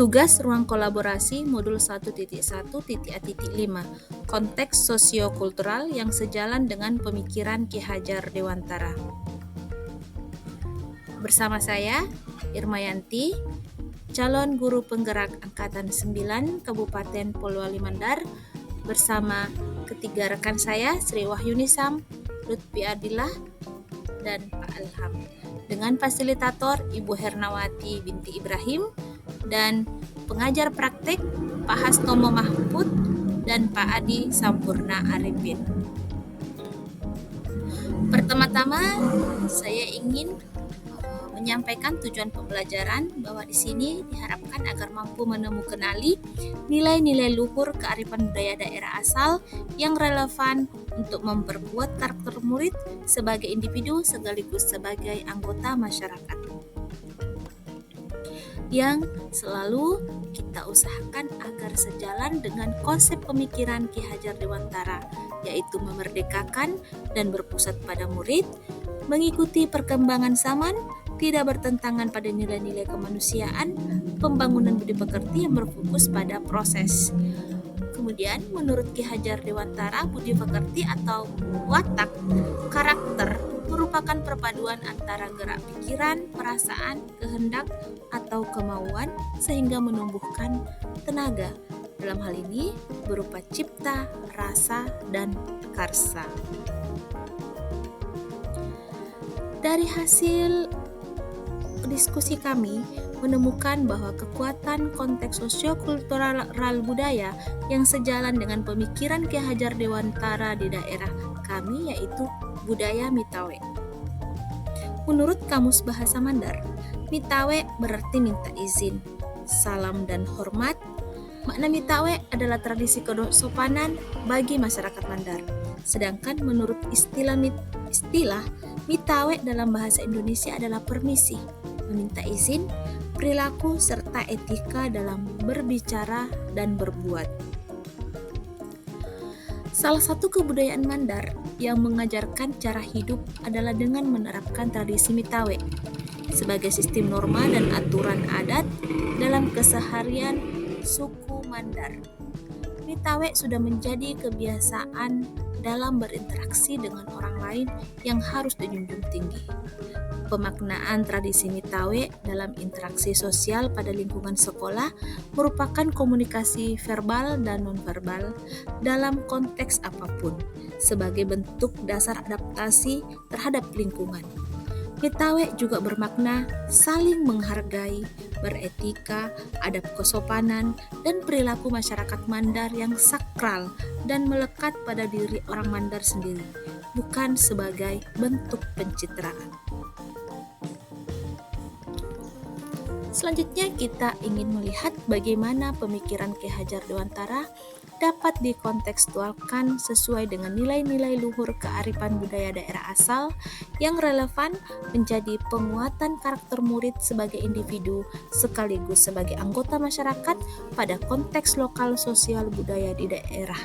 Tugas ruang kolaborasi modul 1.1.A.5 konteks sosiokultural yang sejalan dengan pemikiran Ki Hajar Dewantara. Bersama saya, Irmayanti, calon guru penggerak Angkatan 9 Kabupaten Polewali Mandar, bersama ketiga rekan saya, Sri Wahyuni Sam, Lutfi Adillah, dan Pak Alham, dengan fasilitator Ibu Hernawati binti Ibrahim, dan pengajar praktek Pak Hastomo Mahfud dan Pak Adi Sampurna Arifin. Pertama-tama saya ingin menyampaikan tujuan pembelajaran bahwa di sini diharapkan agar mampu menemukanali nilai-nilai luhur kearifan budaya daerah asal yang relevan untuk memperkuat karakter murid sebagai individu sekaligus sebagai anggota masyarakat. Yang selalu kita usahakan agar sejalan dengan konsep pemikiran Ki Hajar Dewantara, yaitu memerdekakan dan berpusat pada murid, mengikuti perkembangan zaman, tidak bertentangan pada nilai-nilai kemanusiaan, pembangunan budi pekerti yang berfokus pada proses. Kemudian, menurut Ki Hajar Dewantara, budi pekerti atau watak, karakter, merupakan perpaduan antara gerak pikiran, perasaan, kehendak, atau kemauan sehingga menumbuhkan tenaga. Dalam hal ini berupa cipta, rasa, dan karsa. Dari hasil diskusi kami menemukan bahwa kekuatan konteks sosiokultural budaya yang sejalan dengan pemikiran Ki Hajar Dewantara di daerah kami yaitu budaya Mitawe. Menurut Kamus Bahasa Mandar, Mitawe berarti minta izin, salam dan hormat. Makna Mitawe adalah tradisi kesopanan bagi masyarakat Mandar. Sedangkan menurut istilah Mitawe dalam bahasa Indonesia adalah permisi, meminta izin, perilaku serta etika dalam berbicara dan berbuat. Salah satu kebudayaan Mandar yang mengajarkan cara hidup adalah dengan menerapkan tradisi Mitawe sebagai sistem norma dan aturan adat dalam keseharian suku Mandar. Mitawe sudah menjadi kebiasaan dalam berinteraksi dengan orang lain yang harus dijunjung tinggi. Pemaknaan tradisi Mitawe dalam interaksi sosial pada lingkungan sekolah merupakan komunikasi verbal dan nonverbal dalam konteks apapun, sebagai bentuk dasar adaptasi terhadap lingkungan. Mitawe juga bermakna saling menghargai, beretika, adab kesopanan, dan perilaku masyarakat Mandar yang sakral dan melekat pada diri orang Mandar sendiri, bukan sebagai bentuk pencitraan. Selanjutnya kita ingin melihat bagaimana pemikiran Ki Hajar Dewantara dapat dikontekstualkan sesuai dengan nilai-nilai luhur kearifan budaya daerah asal yang relevan menjadi penguatan karakter murid sebagai individu sekaligus sebagai anggota masyarakat pada konteks lokal sosial budaya di daerah.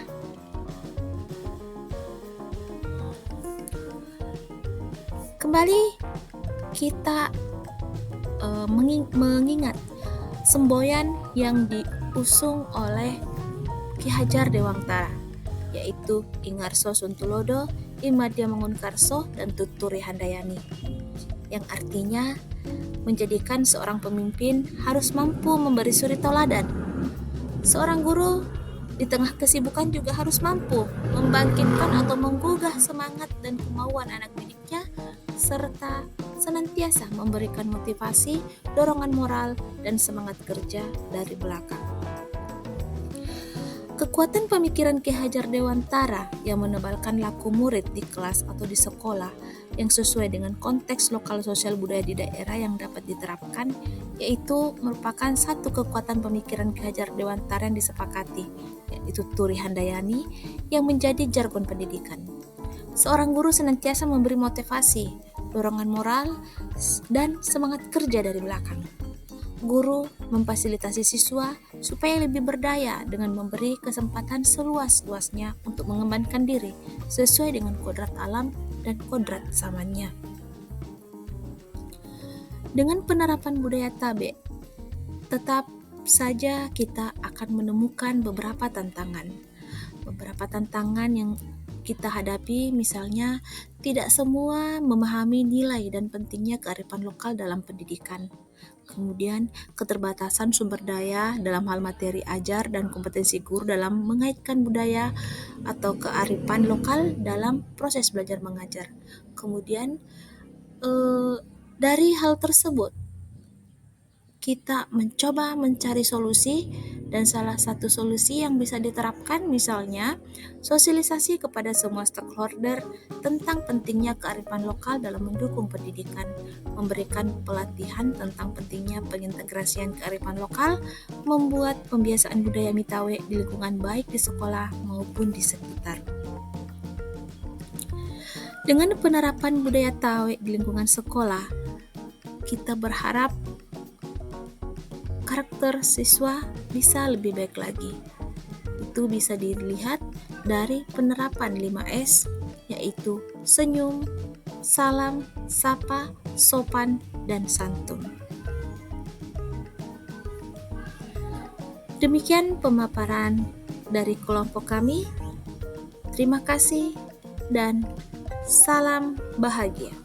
Kembali kita mengingat semboyan yang diusung oleh Ki Hajar Dewantara, yaitu Ingarso Suntulodo, Imadya Mangunkarso, dan Tuturi Handayani, yang artinya menjadikan seorang pemimpin harus mampu memberi suri tauladan. Seorang guru di tengah kesibukan juga harus mampu membangkitkan atau menggugah semangat dan kemauan anak didiknya, serta senantiasa memberikan motivasi, dorongan moral, dan semangat kerja dari belakang. Kekuatan pemikiran Ki Hajar Dewantara yang menebalkan laku murid di kelas atau di sekolah yang sesuai dengan konteks lokal sosial budaya di daerah yang dapat diterapkan, yaitu merupakan satu kekuatan pemikiran Ki Hajar Dewantara yang disepakati, yaitu Turi Handayani yang menjadi jargon pendidikan. Seorang guru senantiasa memberi motivasi, dorongan moral, dan semangat kerja dari belakang. Guru memfasilitasi siswa supaya lebih berdaya dengan memberi kesempatan seluas-luasnya untuk mengembangkan diri sesuai dengan kodrat alam dan kodrat zamannya. Dengan penerapan budaya TABE, tetap saja kita akan menemukan beberapa tantangan. Beberapa tantangan yang kita hadapi, misalnya tidak semua memahami nilai dan pentingnya kearifan lokal dalam pendidikan. Kemudian, keterbatasan sumber daya dalam hal materi ajar dan kompetensi guru dalam mengaitkan budaya atau kearifan lokal dalam proses belajar mengajar. Kemudian, dari hal tersebut, kita mencoba mencari solusi, dan salah satu solusi yang bisa diterapkan misalnya sosialisasi kepada semua stakeholder tentang pentingnya kearifan lokal dalam mendukung pendidikan, memberikan pelatihan tentang pentingnya pengintegrasian kearifan lokal, membuat pembiasaan budaya Mitawe di lingkungan baik di sekolah maupun di sekitar. Dengan penerapan budaya Tawe di lingkungan sekolah, kita berharap karakter siswa bisa lebih baik lagi. Itu bisa dilihat dari penerapan 5S, yaitu senyum, salam, sapa, sopan, dan santun. Demikian pemaparan dari kelompok kami. Terima kasih dan salam bahagia.